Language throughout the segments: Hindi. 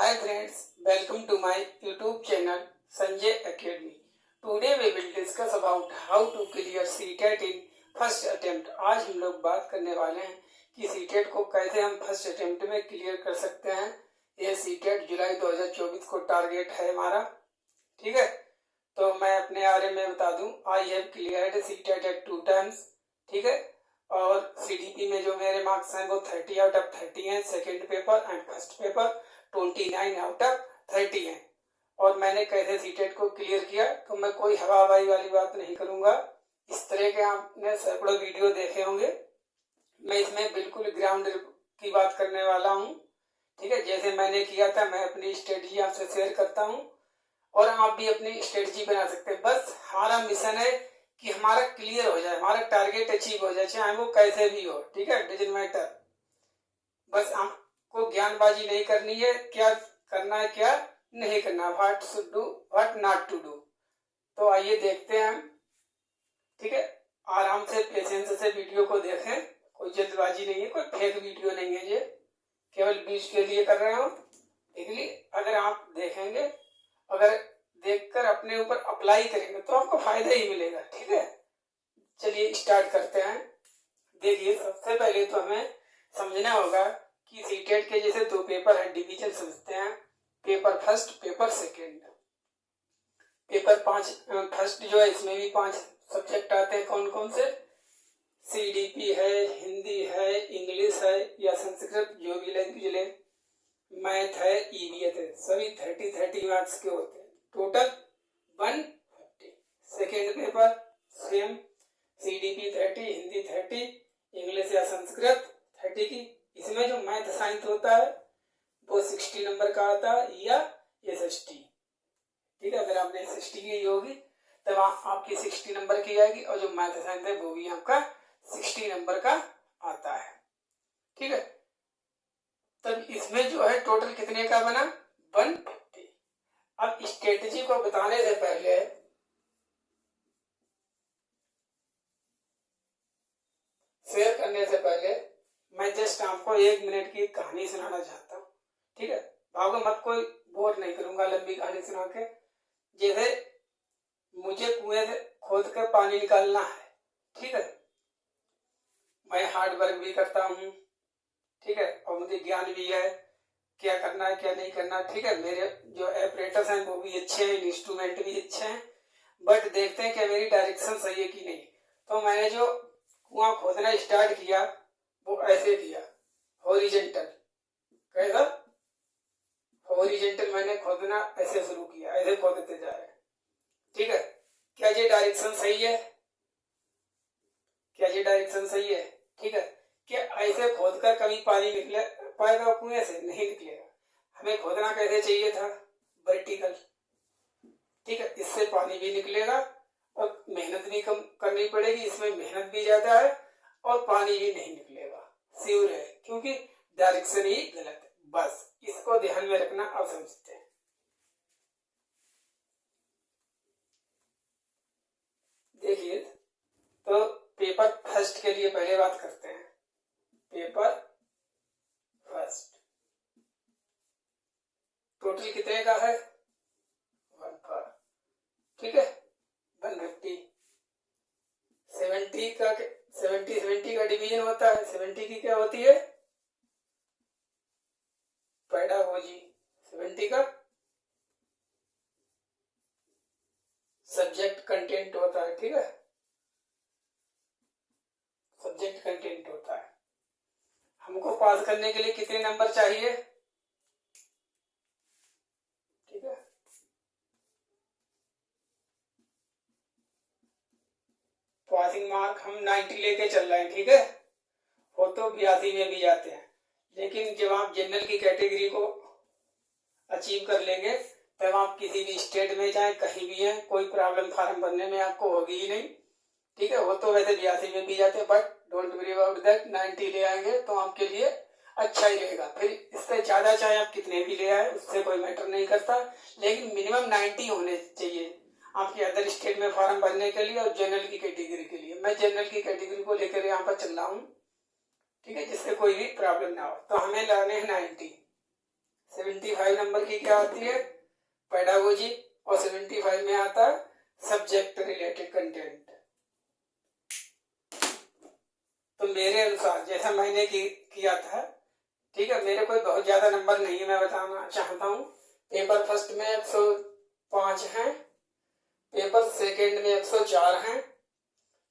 Hi friends, welcome to my YouTube channel Sanjay Academy. Today we will discuss about how to clear CTET in first attempt. आज हम लोग बात करने वाले हैं कि CTET को कैसे हम फर्स्ट अटेम्प्ट में क्लियर कर सकते हैं। ये CTET जुलाई 2024 को टारगेट है हमारा, ठीक है। तो मैं अपने बारे में बता दूं, I have cleared CTET at 2 times, ठीक है। और CDP में जो मेरे मार्क्स हैं वो 30 आउट ऑफ 30 हैं, second paper and first paper 29 out of 30 हैं। और मैंने कैसे सीटेट को क्लियर किया, तो मैं कोई हवाबाजी वाली बात नहीं करूंगा। इस तरह के आपने सैकड़ों वीडियो देखे होंगे। मैं इसमें बिल्कुल ग्राउंड की बात करने वाला हूँ, ठीक है। जैसे मैंने किया था, मैं अपनी स्ट्रेटजी आपसे शेयर करता हूँ और आप भी अपनी स्ट्रेटजी बना सकते हैं। बस हमारा मिशन है कि हमारा क्लियर हो जाए, हमारा टारगेट अचीव हो जाए, चाहे वो कैसे भी हो, ठीक है। Doesn't matter. बस आपको ज्ञानबाजी नहीं करनी है, क्या करना है क्या नहीं करना, what should do what not to do. तो आइए देखते हैं हम, ठीक है। आराम से पेशेंस से वीडियो को देखें, कोई जल्दबाजी नहीं है, कोई फेक वीडियो नहीं है, ये केवल व्यूज के लिए कर रहे हो। इसलिए अगर आप देखेंगे, अगर देखकर अपने ऊपर अप्लाई करेंगे तो आपको फायदा ही मिलेगा, ठीक है। चलिए स्टार्ट करते हैं। देखिए, सबसे पहले तो हमें समझना होगा कि सीटेट के जैसे दो पेपर है, डिवीजन समझते हैं। Paper first, paper second. Paper first जो है, इसमें भी 5 सब्जेक्ट आते हैं। कौन कौन से? CDP है, हिंदी है, इंग्लिश है या संस्कृत, जो भी लैंग्वेज ले, मैथ है, EVS है। सभी 30 मार्क्स के होते हैं, total 150। Second paper same, CDP 30, Hindi 30, English या संस्कृत 30 की। इसमें जो मैथ साइंस होता है वो 60 नंबर का आता है या SST, ठीक है। अगर आपने SST की होगी तब आपकी 60 नंबर की आएगी, और जो मैथ साइंस है वो भी आपका 60 नंबर का आता है, ठीक है। तब इसमें जो है टोटल कितने का बना? 150। अब स्ट्रेटजी को बताने से पहले, शेयर करने से पहले, मैं जस्ट आपको 1 मिनट की कहानी सुनाना चाहता हूँ, ठीक है। भागो मत, कोई बोर नहीं करूंगा लंबी कहानी सुना के। जैसे मुझे कुएं से खोद कर पानी निकालना है, ठीक है। मैं हार्ड वर्क भी करता हूँ, ठीक है, और मुझे ज्ञान भी है क्या करना है क्या नहीं करना, ठीक है। मेरे जो ऑपरेटर्स हैं वो भी अच्छे हैं, इंस्ट्रूमेंट भी अच्छे हैं, बट देखते हैं कि मेरी डायरेक्शन सही है कि नहीं। तो मैंने जो कुआं खोदना स्टार्ट किया वो ऐसे किया, हॉरिजेंटल। कैसा? हॉरिजेंटल मैंने खोदना ऐसे शुरू किया, ऐसे खोदते जा रहे, ठीक है। क्या ये डायरेक्शन सही है? क्या ये डायरेक्शन सही है? ठीक है। क्या ऐसे खोदकर कभी पानी निकले पाएगा कुएं से? नहीं निकलेगा। हमें खोदना कैसे चाहिए था? वर्टिकल, ठीक है। इससे पानी भी निकलेगा और मेहनत भी कम करनी पड़ेगी, इसमें मेहनत भी ज्यादा है और पानी भी नहीं निकलेगा, श्योर है, क्योंकि डायरेक्शन ही गलत है। बस इसको ध्यान में रखना, आप समझते हैं। देखिए, तो पेपर फर्स्ट के लिए पहले बात करते हैं। पेपर फर्स्ट टोटल कितने का है? 1 ठीक है, 150। 70 का डिवीजन होता है। 70 की क्या होती है? पेडागोजी। 70 का सब्जेक्ट कंटेंट होता है, ठीक है। सब्जेक्ट कंटेंट होता है। हमको पास करने के लिए कितने नंबर चाहिए? ठीक है, पासिंग मार्क हम 90 लेके चल रहे हैं, ठीक है। वो तो 82 में भी जाते हैं, लेकिन जब आप जनरल की कैटेगरी को अचीव कर लेंगे तब आप किसी भी स्टेट में जाए, कहीं भी हैं, कोई प्रॉब्लम फार्म भरने में आपको होगी ही नहीं, ठीक है। वो तो वैसे 82 में भी जाते हैं, but don't worry about that, 90 ले आएंगे तो आपके लिए अच्छा ही रहेगा। फिर इससे ज्यादा चाहे आप कितने भी ले आए, उससे कोई मैटर नहीं करता, लेकिन मिनिमम 90 होने चाहिए आपके अदर स्टेट में फॉर्म भरने के लिए और जनरल की कैटेगरी के लिए। मैं जनरल की कैटेगरी को लेकर यहाँ पर चल रहा हूँ, ठीक है, जिससे कोई भी प्रॉब्लम ना हो। तो हमें लाने हैं 90। 75 नंबर की क्या आती है, पेडागोजी, और 75 में आता है सब्जेक्ट रिलेटेड कंटेंट। तो मेरे अनुसार जैसा मैंने किया था, ठीक है, मेरे कोई बहुत ज्यादा नंबर नहीं है, मैं बताना चाहता हूँ। पेपर फर्स्ट में 105 हैं, पेपर सेकेंड में 104 हैं,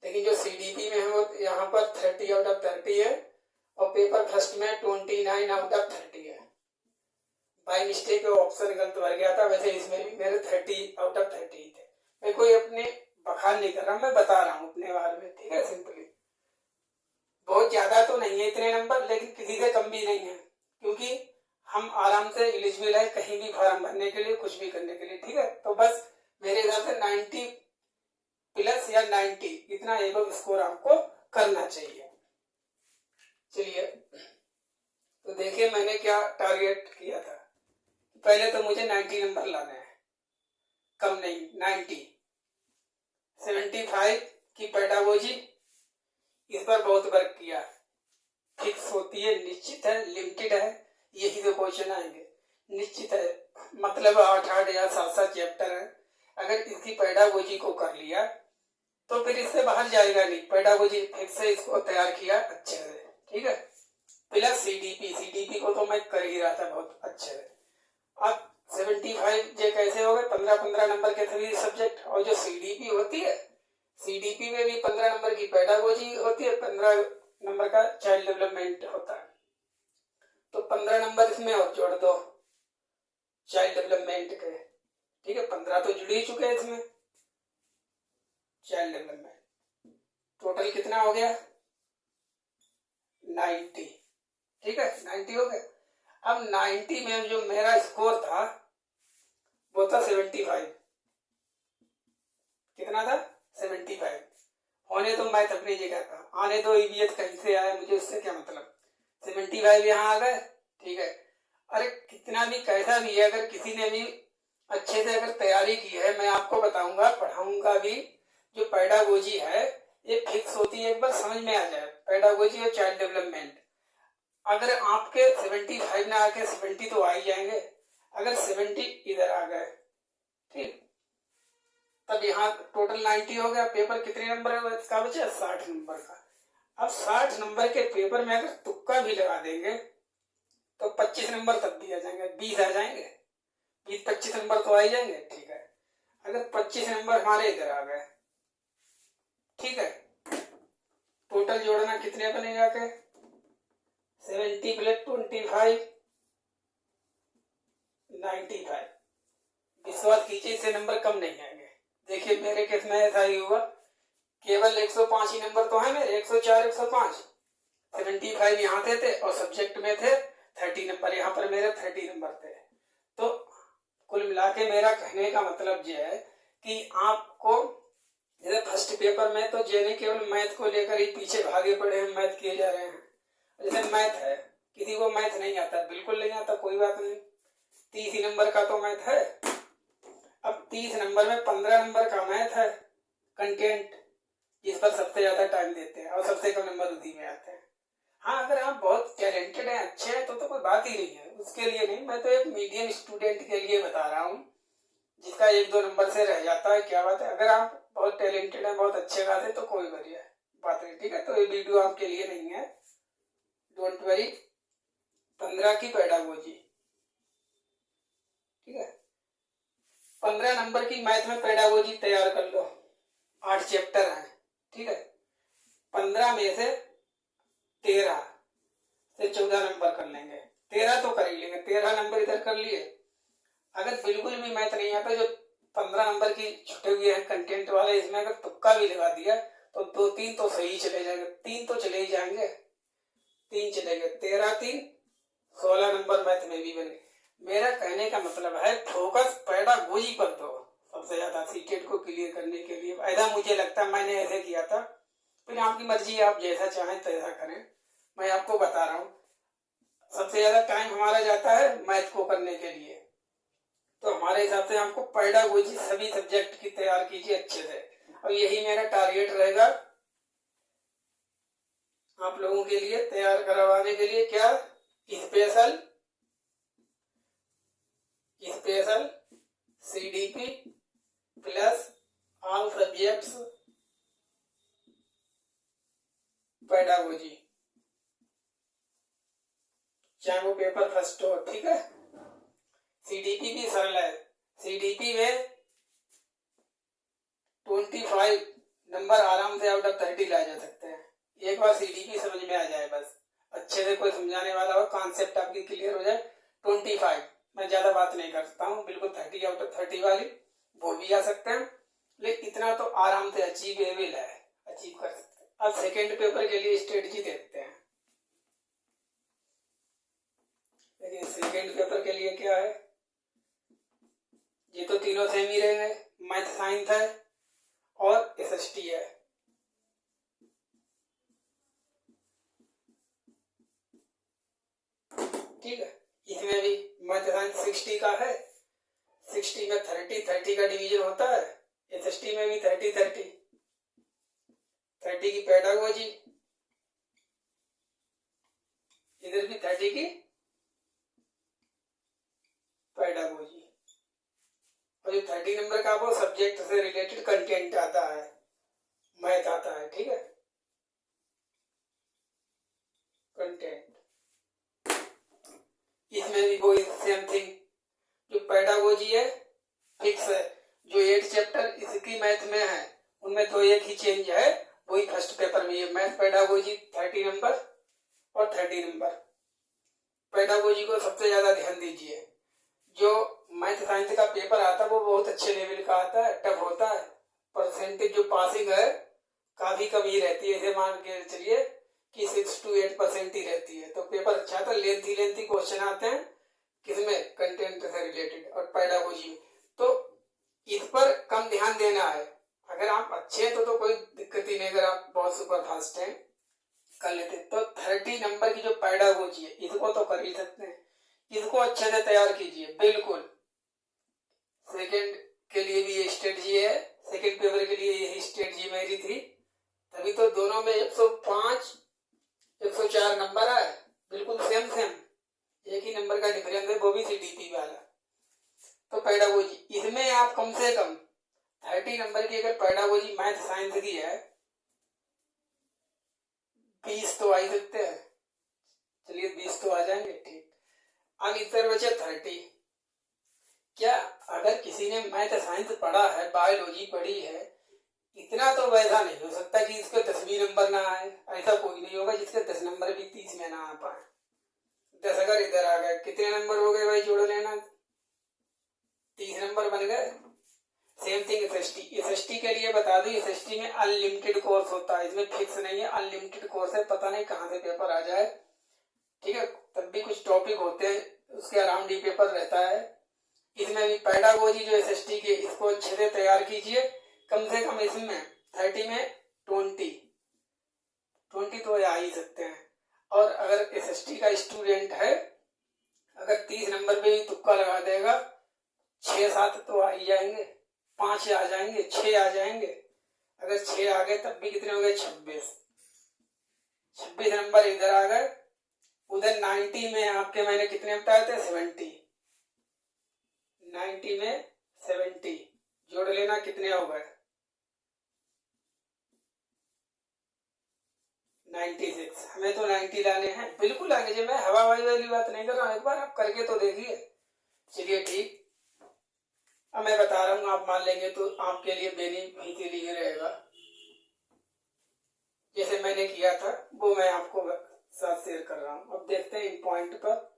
लेकिन जो सीडीपी में है वो यहाँ पर 30 आउट ऑफ 30 है, और पेपर फर्स्ट में 29 आउट ऑफ 30 है। बाई मिस्टेक ऑप्शन गलत भर गया था, वैसे इसमें भी मेरे 30 आउट ऑफ 30 थे। मैं कोई अपने बखान नहीं कर रहा, मैं बता रहा हूँ अपने बारे में, ठीक है। सिंपली बहुत ज्यादा तो नहीं है इतने नंबर, लेकिन किसी से कम भी नहीं है, क्योंकि हम आराम से एलिजिबल है कहीं भी फॉर्म भरने के लिए, कुछ भी करने के लिए, ठीक है। तो बस मेरे हिसाब से 90 प्लस या 90 इतना एबव स्कोर आपको करना चाहिए। चलिए, तो देखिए मैंने क्या टारगेट किया था। पहले तो मुझे 90 नंबर लाना है, कम नहीं, 90। 75 की पेडागोजी, इस पर बहुत वर्क किया। फिक्स होती है, निश्चित है, लिमिटेड है, यही तो क्वेश्चन आएंगे। निश्चित है मतलब 8 या 7 चैप्टर है। अगर इसकी पेडागोजी को कर लिया तो फिर इससे बाहर जाएगा नहीं। पेडागोजी फिक्स से इसको तैयार किया अच्छे से, ठीक है। प्लस सीडीपी को तो मैं कर ही रहा था बहुत अच्छे से। अब 75 जे कैसे हो गए, 15-15 नंबर के सभी सब्जेक्ट, और जो सीडीपी होती है, सीडीपी में भी 15 नंबर की पेडागोजी होती है, 15 नंबर का चाइल्ड डेवलपमेंट होता है। तो 15 नंबर इसमें और जोड़ दो चाइल्ड डेवलपमेंट के, ठीक है। 15 तो जुड़ ही चुके हैं इसमें चाइल्ड डेवलपमेंट। टोटल कितना हो गया, 90, ठीक है, 90 हो गया। अब 90 में जो मेरा स्कोर था वो था 75। कितना था, 75। होने तो मैथ अपनी जगह था, आने दो ईवीएस कहीं से आया, मुझे उससे क्या मतलब। 75 यहाँ आ गए, ठीक है। अरे कितना भी कैसा भी है, अगर किसी ने भी अच्छे से अगर तैयारी की है, मैं आपको बताऊंगा, पढ़ाऊंगा भी। जो पेडागोजी है ये फिक्स होती है, एक बार समझ में आ जाए, पेडागोजी और चाइल्ड डेवलपमेंट। अगर आपके 75 ना आके 70 तो आ ही जाएंगे। अगर 70 इधर आ गए, ठीक, तब यहाँ टोटल 90 हो गया। पेपर कितने नंबर का बचा, 60 नंबर का। अब 60 नंबर के पेपर में अगर तुक्का भी लगा देंगे तो 25 नंबर तब भी आ जाएंगे, 20 आ जाएंगे, 20-25 नंबर तो आ ही जाएंगे, ठीक है। अगर 25 नंबर हमारे इधर आ गए, ठीक है, टोटल जोड़ना कितने बने जाके, 70 प्लस 25, 95। विश्वास कीजिए इससे नंबर कम नहीं आएंगे। देखिए मेरे केस में ऐसा ही हुआ, केवल 105 ही नंबर तो है मेरे, 104, 105। 75 यहाँ थे और सब्जेक्ट में थे 30 नंबर, यहाँ पर मेरे 30 नंबर थे। तो कुल मिला के मेरा कहने का मतलब ये है कि आपको जैसे फर्स्ट पेपर में तो जेने केवल मैथ को लेकर ही पीछे भागे पड़े हैं, मैथ किए जा रहे हैं। जैसे मैथ है, किसी को मैथ नहीं आता, बिल्कुल नहीं आता, कोई बात नहीं, 30 ही नंबर का तो मैथ है। अब 30 नंबर में 15 नंबर का मैथ है कंटेंट, जिस पर सबसे ज्यादा टाइम देते हैं और सबसे कम नंबर उसी में आते हैं। हाँ, अगर आप बहुत टैलेंटेड हैं, अच्छे हैं, तो कोई बात ही नहीं है, उसके लिए नहीं। मैं तो एक मीडियम स्टूडेंट के लिए बता रहा हूँ, जिसका 1-2 नंबर से रह जाता है, क्या बात है। अगर आप बहुत टैलेंटेड हैं, बहुत अच्छे गाते, तो कोई बढ़िया बात नहीं, ठीक है। तो ये वीडियो आपके लिए नहीं है, डोंट वरी। 15 की पेडागोजी, ठीक है, 15 नंबर की मैथ में पेडागोजी तैयार कर लो। 8 चैप्टर हैं, ठीक है। 15 में से 13 से 14 नंबर कर लेंगे, 13 तो कर ही लेंगे, 13 नंबर इधर कर लिए। अगर बिल्कुल भी मैथ नहीं आता, जो 15 नंबर की छुटे हुए हैं कंटेंट वाले, इसमें अगर तुक्का भी लगा दिया तो 2-3 तो सही चले जाएंगे, 3 तो चले ही जाएंगे, 3 चलेंगे, 13-3 16 नंबर मैथ में भी बने। मेरा कहने का मतलब है फोकस पेडागोजी पर दो सबसे ज्यादा, सीटेट को क्लियर करने के लिए। ऐसा मुझे लगता है, मैंने ऐसे किया था। फिर आपकी मर्जी है, आप जैसा चाहें तैसा करें, मैं आपको बता रहा हूँ। सबसे ज्यादा टाइम हमारा जाता है मैथ को करने के लिए, तो हमारे हिसाब से आपको पेडागोजी सभी सब्जेक्ट की तैयार कीजिए अच्छे से। और यही मेरा टारगेट रहेगा आप लोगों के लिए, तैयार करवाने के लिए। क्या, special special CDP plus all subjects pedagogy, चाहे वो पेपर फर्स्ट हो। ठीक है, CDP भी सरल है। CDP में 25 नंबर आराम से आउट ऑफ 30 ला जा सकते हैं। एक बार CDP समझ में आ जाए, बस अच्छे से कोई समझाने वाला हो, कॉन्सेप्ट आपकी क्लियर हो जाए। 25 मैं ज्यादा बात नहीं करता हूँ, बिल्कुल 30 आउट ऑफ 30 वाली वो भी आ सकते हैं, लेकिन इतना तो आराम से अचीवेबल है, अचीव कर सकते हैं। अब सेकेंड पेपर के लिए स्ट्रेटजी देखते हैं। देखिए सेकेंड पेपर के लिए क्या है, ये तो तीनों सेम ही रहेंगे, मैथ साइंस है और SST है। ठीक है, इसमें भी मैथ साइंस 60 का है, 60 में 30 का डिवीजन होता है। SST में भी 30 की पेडागोजी, इधर भी 30 की पेडागोजी, और जो 30 नंबर का वो सब्जेक्ट से रिलेटेड कंटेंट आता है, मैथ आता है। ठीक है, कंटेंट इसमें भी वही सेम थिंग, जो पेडागोजी है फिक्स है, जो 8 चैप्टर इसकी मैथ में है उनमें तो एक ही चेंज है, वही फर्स्ट पेपर में है। मैथ पेडागोजी 30 नंबर और 30 नंबर। पेडागोजी को सबसे ज्यादा ध्यान दीजिए। जो मैथ साइंस का पेपर आता है वो बहुत अच्छे लेवल का आता है, टफ होता है, परसेंटेज जो पासिंग है काफी कम ही रहती है, ऐसे मान के चलिए कि 6 to 8% ही रहती है। तो पेपर अच्छा था, लेंथी क्वेश्चन आते हैं किसमें, कंटेंट से रिलेटेड और पेडागोजी में, तो इस पर कम ध्यान देना है। अगर आप अच्छे हैं तो कोई दिक्कत ही नहीं, अगर आप बहुत सुपर फास्ट हैं कर लेते, तो 30 नंबर की जो पेडागोजी है इसको तो कर ही सकते हैं, इसको अच्छे से तैयार कीजिए। बिल्कुल सेकंड के लिए भी ये स्ट्रेटजी है, सेकंड पेपर के लिए यही स्ट्रेटजी मेरी थी, तभी तो दोनों में 105 104 नंबर आए, बिल्कुल सेम, एक ही नंबर का डिफरेंस है, वो भी CDP वाला। तो पेडागोजी इसमें आप कम से कम 30 नंबर की अगर पेडागोजी मैथ साइंस की है, 20 तो आ ही सकते हैं, चलिए 20 तो आ जाएंगे। ठीक, अब इधर बचे 30। क्या अगर किसी ने मैथ साइंस पढ़ा है, बायोलॉजी पढ़ी है, इतना तो वैसा नहीं हो सकता कि इसके 10 नंबर ना आए, ऐसा कोई नहीं होगा जिसके 10 नंबर भी 30 में ना आ पाए। 10 अगर इधर आ गए, कितने नंबर हो गए भाई, जोड़ लेना, 30 नंबर बन गए। सेम थिंग SST के लिए बता दूं, SST में अनलिमिटेड कोर्स होता है, इसमें फिक्स नहीं है, अनलिमिटेड कोर्स है, पता नहीं कहाँ से पेपर आ जाए। ठीक है, तब भी कुछ टॉपिक होते हैं उसके अराउंड ही पेपर रहता है। इसमें भी पेडागोजी जो SST के, इसको अच्छे से तैयार कीजिए, कम से कम इसमें 30 में 20 तो आ ही सकते हैं। और अगर SST का स्टूडेंट है, अगर 30 नंबर पे ही तुक्का लगा देगा, 6-7 तो आ ही जाएंगे, 5 आ जाएंगे, 6 आ जाएंगे। अगर 6 आ गए तब भी कितने हो गए, 26 नंबर इधर आ गए। उधर 90 में आपके मैंने कितने बताए थे, 70, 90 में 70 जोड़ लेना, कितने हो गए, 96। हमें तो 90 लाने हैं, बिल्कुल आगे जी, मैं हवा वाली बात नहीं कर रहा हूँ, एक बार आप करके तो देखिए। चलिए ठीक, अब मैं बता रहा हूँ, आप मान लेंगे तो आपके लिए बेनिफिट ही रहेगा। जैसे मैंने किया था वो मैं आपको साथ शेयर कर रहा हूँ। अब देखते हैं इन पॉइंट पर।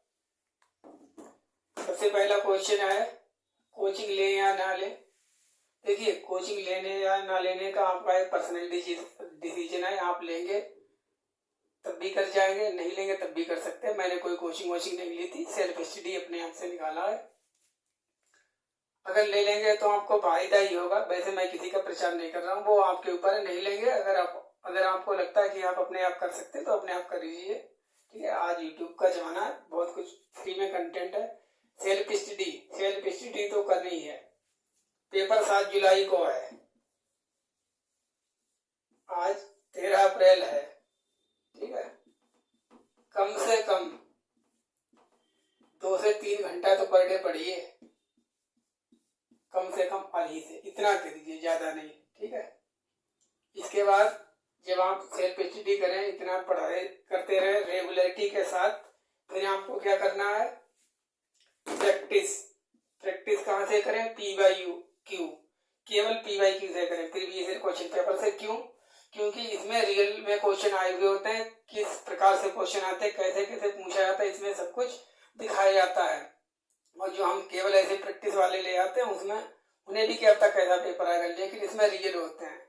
सबसे पहला क्वेश्चन है, कोचिंग ले या ना ले। देखिए कोचिंग लेने या ना लेने का आपका एक पर्सनल डिसीजन है, आप लेंगे तब भी कर जाएंगे, नहीं लेंगे तब भी कर सकते हैं। मैंने कोई कोचिंग वोचिंग नहीं ली थी, सेल्फ स्टडी अपने आप से निकाला है। अगर ले लेंगे तो आपको फायदा ही होगा, वैसे मैं किसी का प्रचार नहीं कर रहा हूँ, वो आपके ऊपर है। नहीं लेंगे, अगर आपको लगता है कि आप अपने आप कर सकते हैं तो अपने आप कर लीजिए। ठीक है, आज यूट्यूब का जमाना है, बहुत कुछ फ्री में कंटेंट है। सेल्फ स्टडी तो करनी है। पेपर 7 जुलाई को है, आज 13 अप्रैल है। ठीक है, कम से कम 2 से 3 घंटा तो पर डे पढ़िए। से कम अली से, इतना कर दीजिए, ज़्यादा नहीं, ठीक है। इसके बाद जब आप सेल्फ स्टडी करें, इतना पढ़ाई करते रहे रेगुलरिटी के साथ, फिर आपको क्या करना है, प्रैक्टिस। प्रैक्टिस कहाँ से करें, PYQ, केवल PYQ से करें, प्रीवियस ईयर क्वेश्चन पेपर से। क्यों? क्योंकि इसमें रियल में क्वेश्चन आए हुए होते हैं, किस प्रकार से क्वेश्चन आते हैं, कैसे कैसे पूछा जाता है, इसमें सब कुछ दिखाया जाता है। और जो हम केवल ऐसे प्रैक्टिस वाले ले आते हैं, उसमें उन्हें भी क्या पता कैसा पेपर आएगा, लेकिन इसमें रियल होते हैं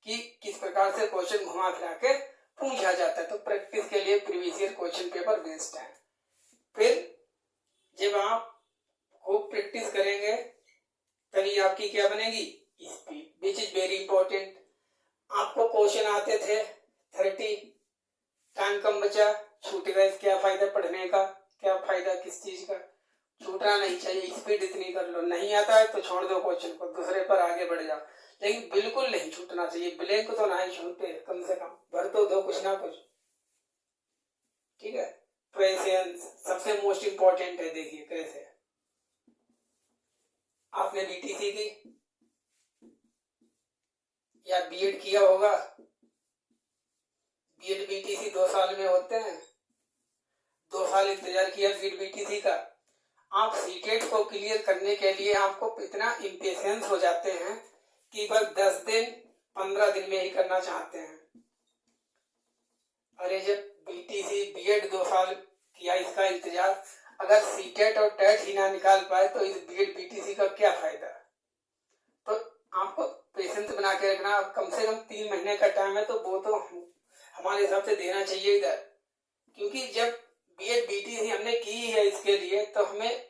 कि किस प्रकार से क्वेश्चन घुमा फिरा के पूछा जाता है। तो प्रैक्टिस के लिए previous year question paper best है। फिर जब आप खूब प्रैक्टिस करेंगे तभी आपकी क्या बनेगी, speed, which is very important. आपको क्वेश्चन आते थे 30, टाइम कम बचा, छूट गए, क्या फायदा पढ़ने का, क्या फायदा किस चीज का, छूटना नहीं चाहिए, स्पीड इतनी कर लो। नहीं आता है तो छोड़ दो क्वेश्चन को, दूसरे पर आगे बढ़ जाओ, लेकिन बिल्कुल नहीं छूटना चाहिए। ब्लैंक तो ना ही छूटे, कम से कम भर तो दो कुछ ना कुछ, ठीक है। पेशेंस सबसे मोस्ट इंपॉर्टेंट है। देखिए कैसे, आपने BTC की या बीएड किया होगा, बीएड BTC 2 साल में होते हैं, 2 साल इंतजार किया बीएड BTC का। आप सीटेट को क्लियर करने के लिए आपको इतना इम्पेशेंस हो जाते हैं कि बस 10 दिन 15 दिन में ही करना चाहते हैं। अरे जब BTC बीएड 2 साल किया इसका इंतजार, अगर सीटेट और टेट ही ना निकाल पाए तो इस बीएड BTC का क्या फायदा। तो आपको पेशेंस बना के रखना। कम से कम 3 महीने का टाइम है, तो वो तो हमारे हिसाब से देना चाहिए इधर, क्योंकि जब बीएड BTC हमने की है इसके लिए, तो हमें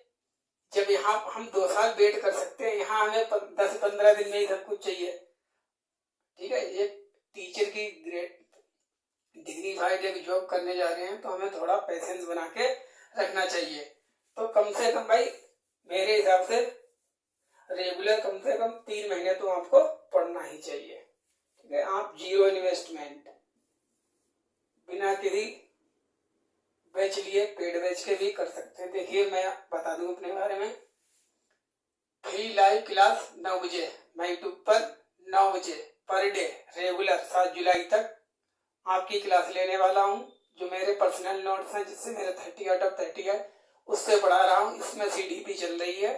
जब यहाँ हम 2 साल वेट कर सकते हैं, यहाँ हमें 10-15 दिन में ही सब कुछ चाहिए, ठीक है। ये टीचर की ग्रेड डिग्री वाइड एक जॉब करने जा रहे हैं, तो हमें थोड़ा पेशेंस बना के रखना चाहिए। तो कम से कम भाई मेरे हिसाब से रेगुलर कम से कम 3 महीने तो आपको पढ़ना ही चाहिए, ठीक है। आप 0 इन्वेस्टमेंट बिना किसी बैच लिए, पेड बैच के भी कर सकते हैं। देखिए मैं बता दूं अपने बारे में, फ्री लाइव क्लास 9 बजे मैं यूट्यूब पर 9 बजे पर डे रेगुलर 7 जुलाई तक आपकी क्लास लेने वाला हूं। जो मेरे पर्सनल नोट्स हैं, जिससे मेरे 30 आउट ऑफ 30 है, उससे पढ़ा रहा हूं। इसमें CDP चल रही है,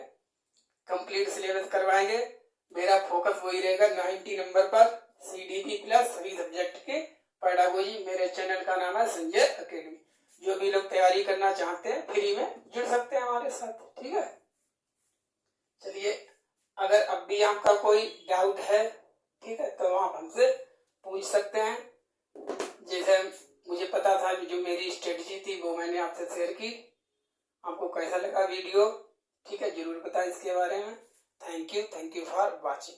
कंप्लीट सिलेबस करवाएंगे। मेरा फोकस वही रहेगा 90 नंबर पर, CDP प्लस सभी सब्जेक्ट के पेडागोजी। मेरे चैनल का नाम है संजय अकेडमी। जो भी लोग तैयारी करना चाहते हैं फ्री में जुड़ सकते हैं हमारे साथ, ठीक है। चलिए, अगर अब भी आपका कोई डाउट है, ठीक है, तो आप हमसे पूछ सकते हैं। जैसे मुझे पता था कि जो मेरी स्ट्रेटजी थी वो मैंने आपसे शेयर की। आपको कैसा लगा वीडियो, ठीक है, जरूर बताएं इसके बारे में। Thank you for watching.